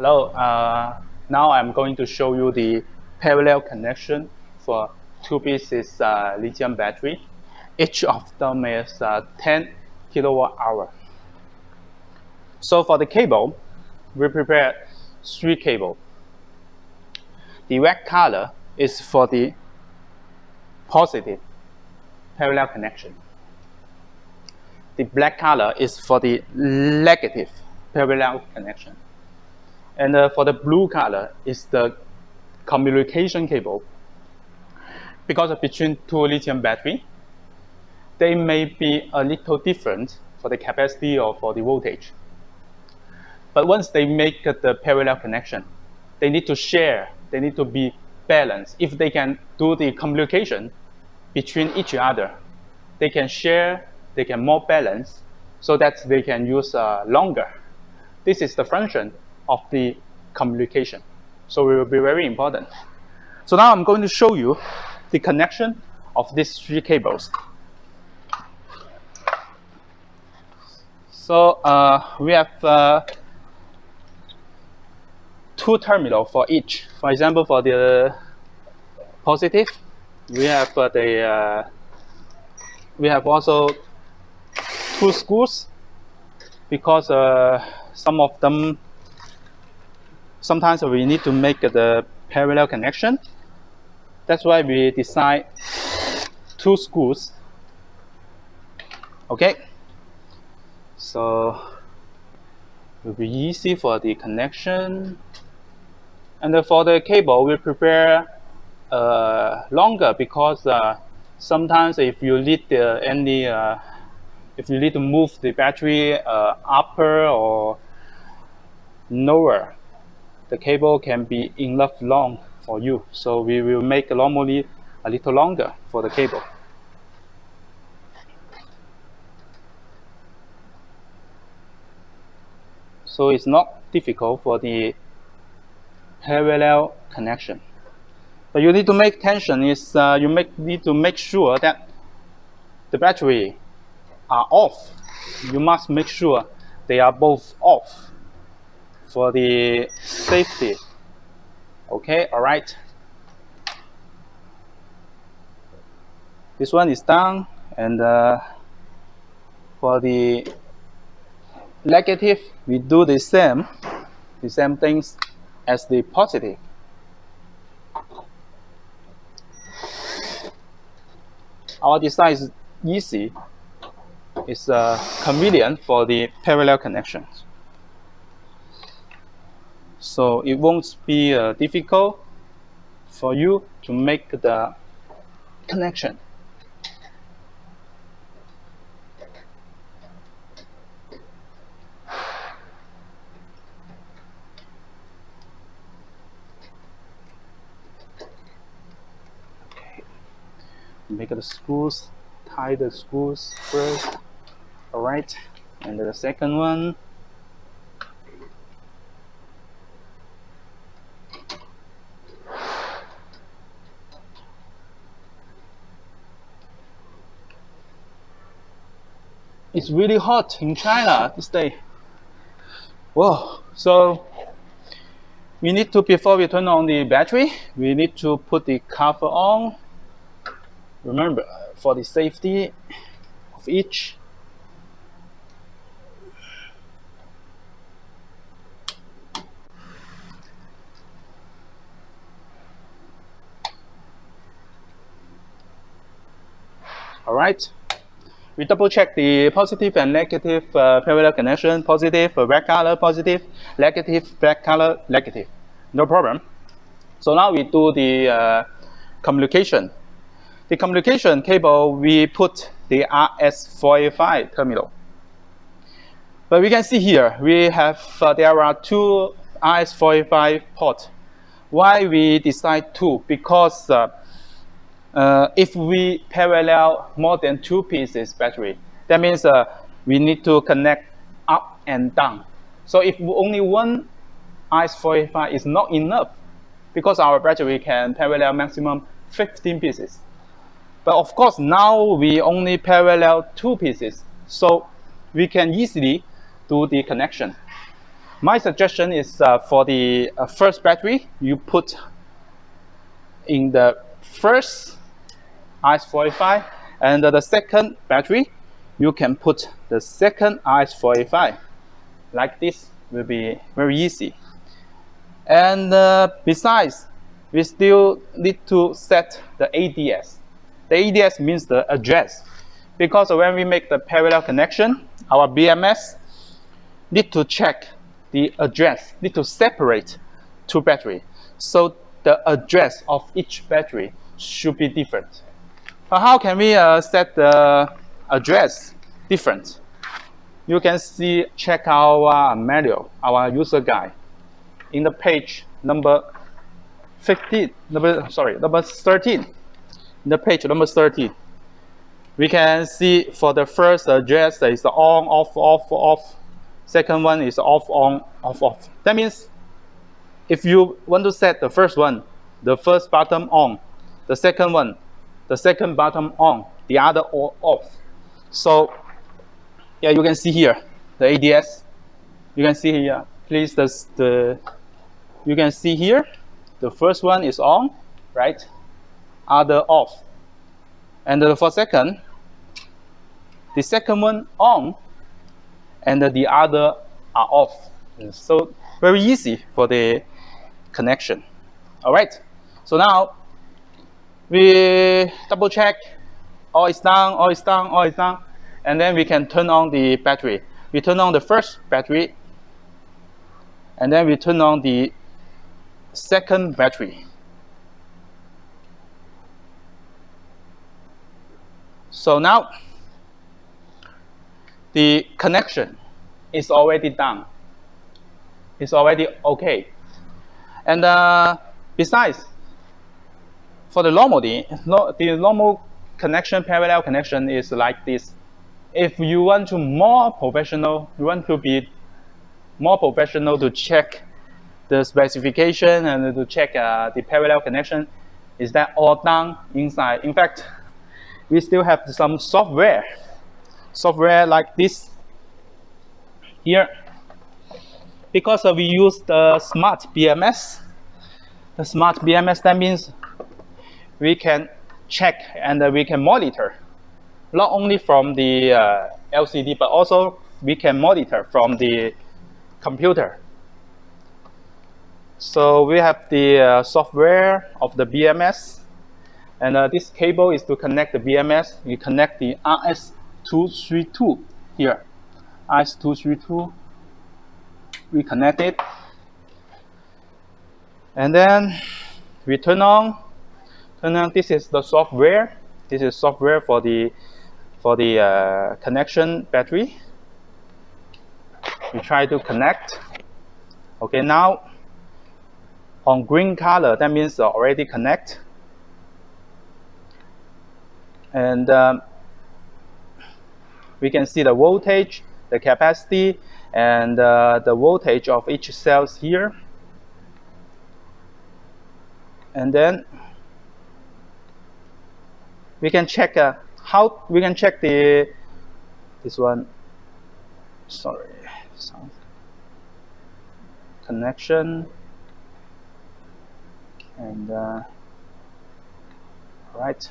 Hello, now I'm going to show you the parallel connection for two pieces lithium battery. Each of them is 10 kilowatt hour. So for the cable, we prepared 3 cables. The red color is for the positive parallel connection. The black color is for the negative parallel connection. And for the blue color is the communication cable. Because between two lithium battery, they may be a little different for the capacity or for the voltage. But once they make the parallel connection, they need to share, they need to be balanced. If they can do the communication between each other, they can share, they can more balance, so that they can use longer. This is the function of the communication. So it will be very important. So now I'm going to show you the connection of these 3 cables. So we have 2 terminals for each. For example, for the positive, we have also 2 screws, because some of them sometimes we need to make the parallel connection. That's why we design 2 screws. Okay, so it will be easy for the connection. And for the cable, we prepare longer, because sometimes if you need if you need to move the battery upper or lower, the cable can be enough long for you. So we will make normally a little longer for the cable. So it's not difficult for the parallel connection. But you need to make attention is need to make sure that the battery are off. You must make sure they are both off for the safety. Okay, all right. This one is done, and for the negative, we do the same things as the positive. Our design is easy. It's convenient for the parallel connections. So it won't be difficult for you to make the connection. Okay. Make the screws, tie the screws first. All right, and the second one. It's really hot in China this day. Whoa! So we need to, before we turn on the battery, we need to put the cover on. Remember, for the safety of each. All right. We double check the positive and negative parallel connection. Positive, red color, positive. Negative, black color, negative. No problem. So now we do the communication. The communication cable, we put the RS485 terminal. But we can see here, we have there are 2 RS485 ports. Why we decide 2? Because if we parallel more than 2 pieces battery, that means we need to connect up and down. So if only one RS485 is not enough, because our battery can parallel maximum 15 pieces. But of course, now we only parallel 2 pieces, so we can easily do the connection. My suggestion is for the first battery, you put in the first RS-485, and the second battery, you can put the second RS-485. Like this will be very easy. And besides, we still need to set the ADS. The ADS means the address, because when we make the parallel connection, our BMS need to check the address, need to separate two batteries. So the address of each battery should be different. How can we set the address different? You can see, check our manual, our user guide. In the page number 13. In the page number 13, we can see for the first address is on, off, off, off. Second one is off, on, off, off. That means if you want to set the first one, the first button on, the second one, the second button on, the other off. So yeah, you can see here the ADS. You can see here, please, you can see here the first one is on, right? Other off. And for second, the second one on, and the other are off. So very easy for the connection. All right. So now we double check. All is down, all is down, all is down, and then we can turn on the battery. We turn on the first battery, and then we turn on the second battery. So now the connection is already done. It's already okay. And besides, for the normal connection, parallel connection is like this. If you want to be more professional to check the specification and to check the parallel connection, is that all done inside. In fact, we still have some software like this here, because we use the smart BMS. The smart BMS, that means we can check and we can monitor not only from the LCD, but also we can monitor from the computer. So we have the software of the BMS, and this cable is to connect the BMS. We connect the RS-232 here. RS-232, we connect it, and then we turn on. This is the software. This is software for the connection battery. We try to connect. Okay, now on green color, that means already connect. And we can see the voltage, the capacity, and the voltage of each cells here. And then we can check how we can check this one. Sorry, connection, and right.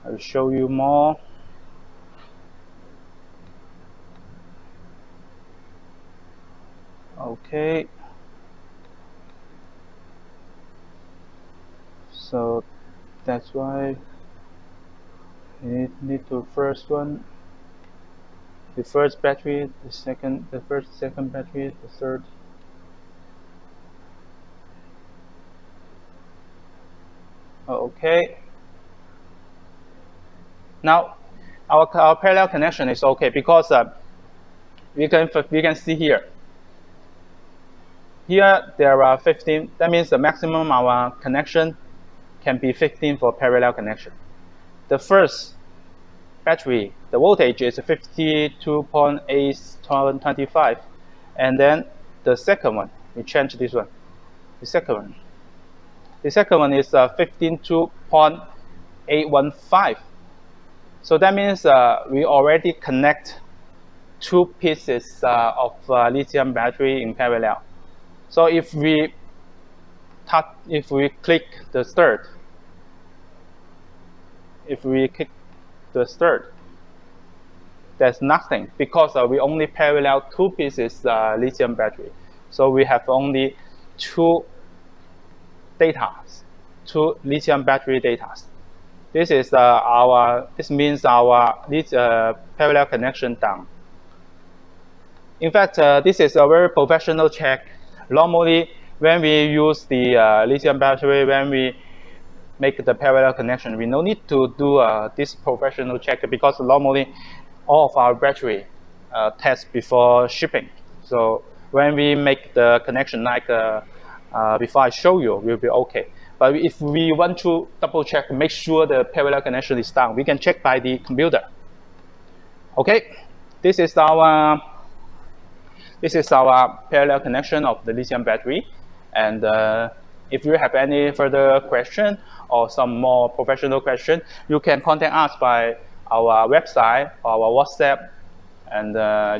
I'll show you more. Okay. So that's why we need to first one, the first battery, the second battery, the third. Okay. Now our parallel connection is okay, because we can see here. Here there are 15. That means the maximum our connection can be 15 for parallel connection. The first battery, the voltage is 52.825, and then the second one, we change this one. The second one is 15.815. So that means we already connect two pieces of lithium battery in parallel. So if we click the third, there's nothing because we only parallel two pieces lithium battery. So we have only two lithium battery data. This is this means our parallel connection done. In fact, this is a very professional check. Normally, when we use the lithium battery, when we make the parallel connection, we no need to do this professional check because normally all of our battery test before shipping. So when we make the connection like before I show you, will be okay. But if we want to double check, make sure the parallel connection is done, we can check by the computer. Okay, this is our parallel connection of the lithium battery. And if you have any further question or some more professional question, you can contact us by our website or our WhatsApp, and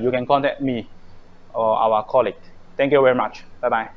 you can contact me or our colleague. Thank you very much. Bye-bye.